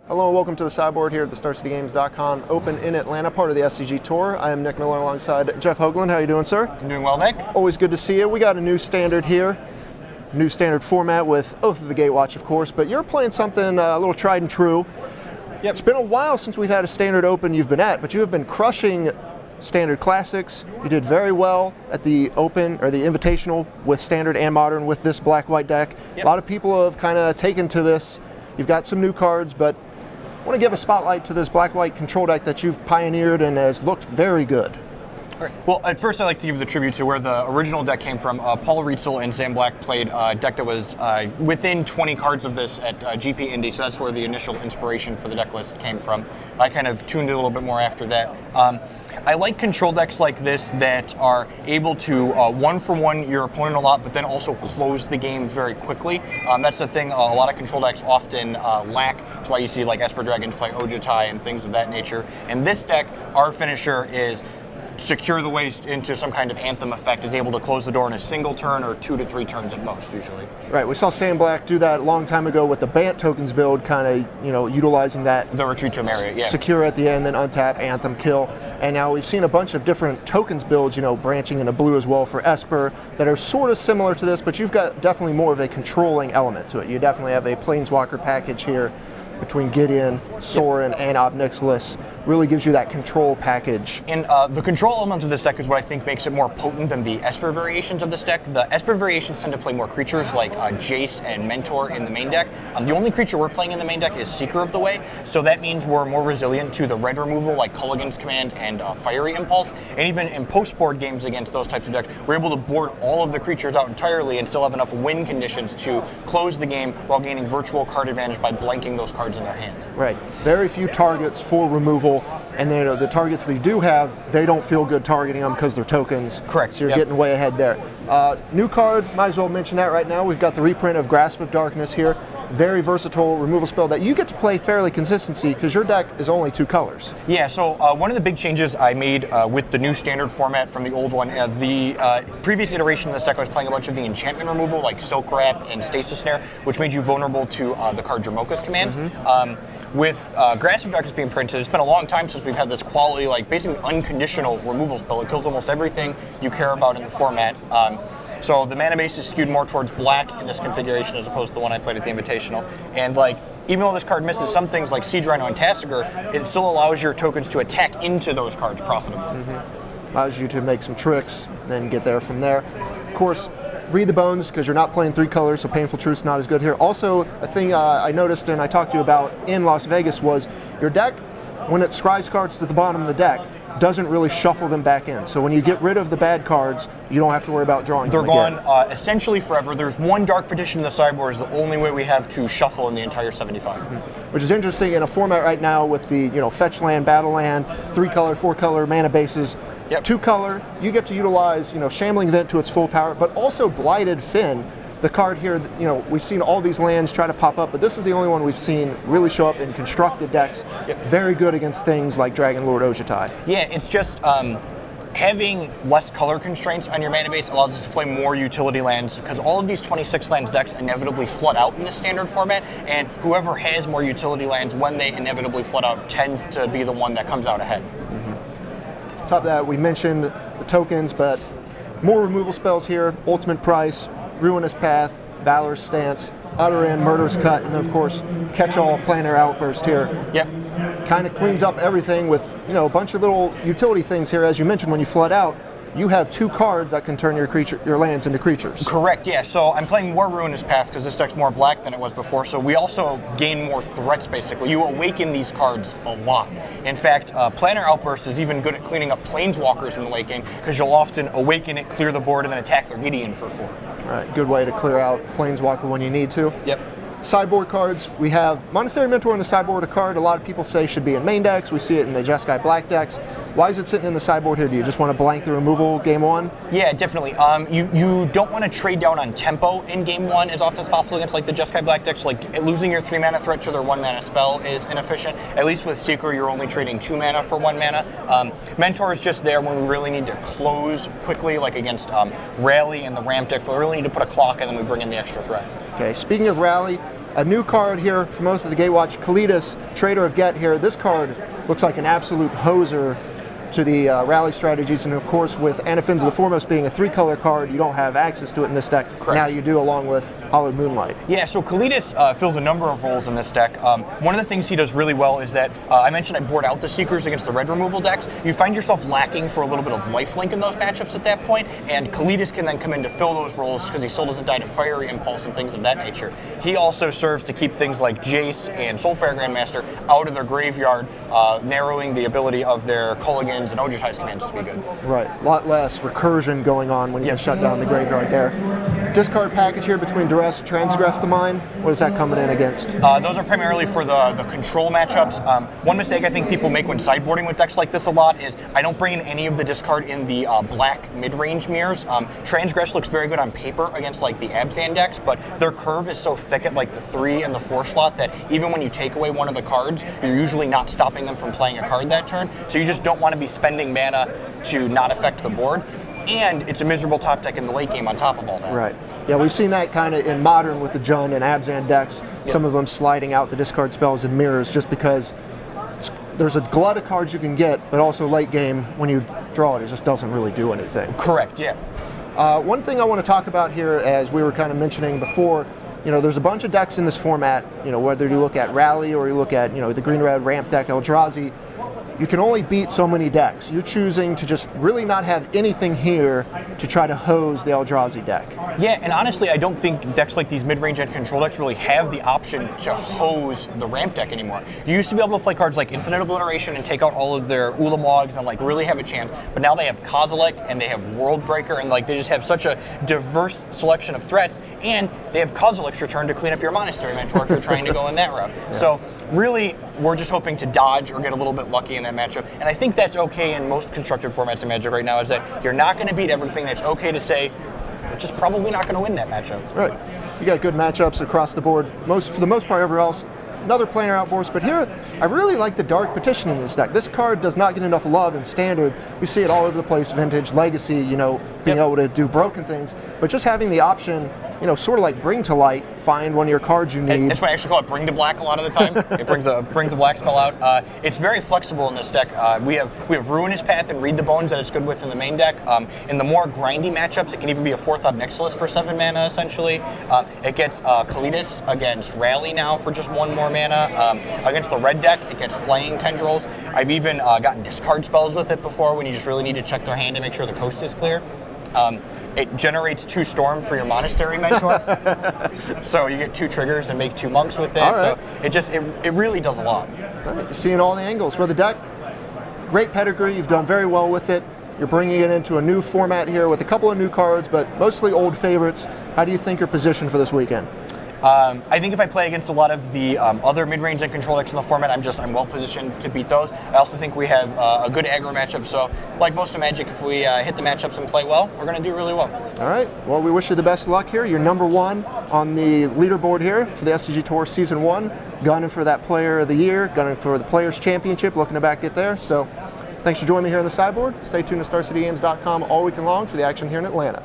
Hello and welcome to the sideboard here at the StarCityGames.com Open in Atlanta, part of the SCG Tour. I am Nick Miller alongside Jeff Hoogland. How you doing, sir? I'm doing well, Nick. Always good to see you. We got a new standard here, new standard format with Oath of the Gatewatch, of course, but you're playing something a little tried and true. Yep. It's been a while since we've had a standard Open you've been at, but you have been crushing standard classics. You did very well at the Open, or the Invitational, with standard and modern with this black-white deck. Yep. A lot of people have kind of taken to this. You've got some new cards, but I want to give a spotlight to this black-white control deck that you've pioneered and has looked very good. All right. Well, at first I'd like to give the tribute to where the original deck came from. Paul Rietzel and Sam Black played a deck that was within 20 cards of this at GP Indy, so that's where the initial inspiration for the deck list came from. I kind of tuned it a little bit more after that. I like control decks like this that are able to one-for-one your opponent a lot, but then also close the game very quickly. That's the thing a lot of control decks often lack. That's why you see like Esper Dragons play Ojutai and things of that nature. And this deck, our finisher is secure the waste into some kind of anthem effect, is able to close the door in a single turn or 2 to 3 turns at most, usually. Right, we saw Sam Black do that a long time ago with the Bant tokens build, kind of, utilizing that. The retreat to a Marriott, yeah. Secure at the end, then untap, anthem, kill. And now we've seen a bunch of different tokens builds, branching into blue as well for Esper, that are sort of similar to this, but you've got definitely more of a controlling element to it. You definitely have a Planeswalker package here between Gideon, Sorin, and Ob Nixilis. Really gives you that control package. And the control element of this deck is what I think makes it more potent than the Esper variations of this deck. The Esper variations tend to play more creatures like Jace and Mentor in the main deck. The only creature we're playing in the main deck is Seeker of the Way, so that means we're more resilient to the red removal like Culligan's Command and Fiery Impulse. And even in post-board games against those types of decks, we're able to board all of the creatures out entirely and still have enough win conditions to close the game while gaining virtual card advantage by blanking those cards in their hands. Right. Very few targets for removal, and then the targets they do have, they don't feel good targeting them because they're tokens. Correct. So you're getting way ahead there. New card, might as well mention that right now. We've got the reprint of Grasp of Darkness here. Very versatile removal spell that you get to play fairly consistency because your deck is only 2 colors. Yeah, so one of the big changes I made with the new standard format from the old one, the previous iteration of this deck I was playing a bunch of the enchantment removal like Silk Wrap and Stasis Snare, which made you vulnerable to the card Jamoka's Command. With Grasp of Darkness being printed, it's been a long time since we've had this quality, like basically unconditional removal spell. It kills almost everything you care about in the format. So the mana base is skewed more towards black in this configuration as opposed to the one I played at the Invitational. And even though this card misses some things like Siege Rhino and Tasigur, it still allows your tokens to attack into those cards profitably. Allows you to make some tricks, then get there from there. Of course, read the bones because you're not playing 3 colors, so Painful Truth's not as good here. Also, a thing I noticed and I talked to you about in Las Vegas was your deck, when it scries cards to the bottom of the deck, doesn't really shuffle them back in. So when you get rid of the bad cards, you don't have to worry about drawing them again. They're gone essentially forever. There's one Dark Petition in the sideboard is the only way we have to shuffle in the entire 75. Which is interesting in a format right now with the fetch land, battle land, 3 color, 4 color mana bases. Yep. 2 color, you get to utilize Shambling Vent to its full power, but also Blighted Fin. The card here, we've seen all these lands try to pop up, but this is the only one we've seen really show up in constructed decks. Yep. Very good against things like Dragon Lord Ojutai. Yeah, it's just having less color constraints on your mana base allows us to play more utility lands because all of these 26 lands decks inevitably flood out in the standard format, and whoever has more utility lands when they inevitably flood out tends to be the one that comes out ahead. Top of that, we mentioned the tokens, but more removal spells here. Ultimate Price, Ruinous Path, Valorous Stance, Utter End, Murderous Cut, and then of course Catch-All Planar Outburst here. Yep. Kind of cleans up everything with a bunch of little utility things here. As you mentioned, when you flood out, you have 2 cards that can turn your lands into creatures. Correct, yeah. So I'm playing more Ruinous Path because this deck's more black than it was before, so we also gain more threats, basically. You awaken these cards a lot. In fact, Planar Outburst is even good at cleaning up Planeswalkers in the late game because you'll often awaken it, clear the board, and then attack their Gideon for 4. Right, good way to clear out Planeswalker when you need to. Yep. Sideboard cards, we have Monastery Mentor in the sideboard, a card a lot of people say should be in main decks. We see it in the Jeskai Black decks. Why is it sitting in the sideboard here? Do you just want to blank the removal game 1? Yeah, definitely. You don't want to trade down on tempo in game 1 as often as possible against the Jeskai Black decks. Losing your 3 mana threat to their 1 mana spell is inefficient. At least with Seeker, you're only trading 2 mana for 1 mana. Mentor is just there when we really need to close quickly, against Rally and the Ramp decks. We really need to put a clock and then we bring in the extra threat. Okay, speaking of Rally, A new card here from most of the Gatewatch, Kalidas, Trader of Get here. This card looks like an absolute hoser to the rally strategies, and of course with Anafin's the Foremost being a 3-color card, you don't have access to it in this deck. Correct. Now you do, along with Hallowed Moonlight. Yeah, so Kalidas fills a number of roles in this deck. One of the things he does really well is that, I mentioned I board out the Seekers against the red removal decks. You find yourself lacking for a little bit of lifelink in those matchups at that point, and Kalidas can then come in to fill those roles because he still doesn't die to Fiery Impulse and things of that nature. He also serves to keep things like Jace and Soulfire Grandmaster out of their graveyard, narrowing the ability of their Culligans and Ojutai's commands to be good. Right, a lot less recursion going on when you can shut down the graveyard there. Discard package here between Duress, Transgress the Mind. What is that coming in against? Those are primarily for the control matchups. One mistake I think people make when sideboarding with decks like this a lot is I don't bring in any of the discard in the black mid-range mirrors. Transgress looks very good on paper against like the Abzan decks, but their curve is so thick at like the 3 and the 4 slot that even when you take away one of the cards, you're usually not stopping them from playing a card that turn. So you just don't want to be spending mana to not affect the board. And it's a miserable top deck in the late game on top of all that. Right. Yeah, we've seen that kind of in Modern with the Jund and Abzan decks, some of them sliding out the discard spells and mirrors just because there's a glut of cards you can get, but also late game, when you draw it, it just doesn't really do anything. Correct, yeah. One thing I want to talk about here, as we were kind of mentioning before, there's a bunch of decks in this format, whether you look at Rally or you look at, the green-red ramp deck, Eldrazi, you can only beat so many decks. You're choosing to just really not have anything here to try to hose the Eldrazi deck. Yeah, and honestly, I don't think decks like these mid-range and control decks really have the option to hose the ramp deck anymore. You used to be able to play cards like Infinite Obliteration and take out all of their Ulamogs and like really have a chance, but now they have Kozilek and they have Worldbreaker and like they just have such a diverse selection of threats, and they have Kozilek's return to clean up your Monastery Mentor if you're trying to go in that route. Yeah. So really, we're just hoping to dodge or get a little bit lucky in that matchup, and I think that's okay in most constructed formats in Magic right now, is that you're not going to beat everything. It's okay to say, we're just probably not going to win that matchup. Right. You got good matchups across the board. For the most part, everywhere else, another planar outburst, but here, I really like the Dark Petition in this deck. This card does not get enough love in Standard. We see it all over the place, Vintage, Legacy, being able to do broken things, but just having the option, sort of like Bring to Light, find one of your cards you need. That's why I actually call it Bring to Black a lot of the time. It brings the black spell out. It's very flexible in this deck. We have Ruinous Path and Read the Bones that it's good with in the main deck. In the more grindy matchups, it can even be a 4th Nixilis for 7 mana, essentially. It gets Kalidas against Rally now for just 1 more mana. Against the red deck, it gets Flaying Tendrils. I've even gotten discard spells with it before when you just really need to check their hand to make sure the coast is clear. It generates 2 Storm for your Monastery Mentor. So you get 2 triggers and make 2 monks with it. Right. So it really does a lot. Right. You're seeing all the angles. Well, the deck, great pedigree. You've done very well with it. You're bringing it into a new format here with a couple of new cards, but mostly old favorites. How do you think you're positioned for this weekend? I think if I play against a lot of the other mid-range and control decks in the format, I'm well positioned to beat those. I also think we have a good aggro matchup, so like most of Magic, if we hit the matchups and play well, we're going to do really well. All right. Well, we wish you the best of luck here. You're number 1 on the leaderboard here for the SCG Tour Season 1, gunning for that Player of the Year, gunning for the Players' Championship, looking to back get there. So thanks for joining me here on the sideboard. Stay tuned to StarCityGames.com all weekend long for the action here in Atlanta.